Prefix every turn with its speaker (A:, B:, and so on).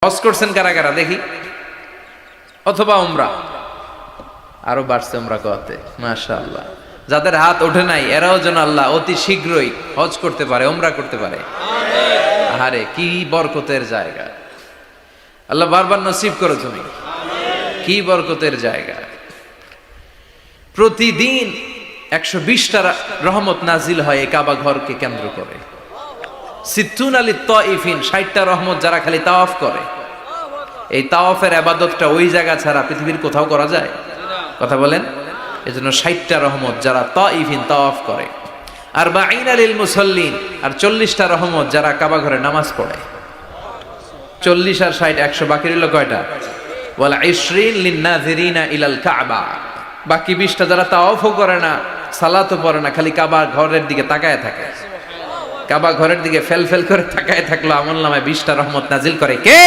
A: হজ করছেন কারা কারা দেখি, অথবা উমরা, আরো বাড়ছে উমরা করতে, মাশাআল্লাহ। যাদের হাত ওঠে নাই এরাও যেন আল্লাহ অতি শীঘ্রই হজ করতে পারে, উমরা করতে পারে। আরে কি বরকতের জায়গা, আল্লাহ বারবার নসিব করো তুমি, কি বরকতের জায়গা। প্রতিদিন 120টা রহমত নাজিল হয় এই কাবা ঘরকে কেন্দ্র করে। সিত্তুন আলী তাইফিন, 60টা রহমত যারা খালি তাওয়াফ করে। এই তাওয়াফের ইবাদতটা ওই জায়গা ছাড়া পৃথিবীর কোথাও করা যায়? কথা বলেন। এজন্য 60টা রহমত যারা তাইফিন তাওয়াফ করে। আর বাঈনা লিল মুসাল্লিন, আর 40টা রহমত যারা কাবা ঘরে নামাজ পড়ে। 40 আর 60 100, বাকি রইল কয়টা? ওয়াল 20 লিন নাযিরিনা ইলাল কাবা। বাকি 20টা যারা তাওয়াফও করে না, সালাতও পড়ে না, খালি কাবা ঘরের দিকে তাকায় থাকে। কাবা ঘরের দিকে ফেল ফেল করে তাকায় থাকলো, আমলনামায় 20টা রহমত নাজিল করে কে?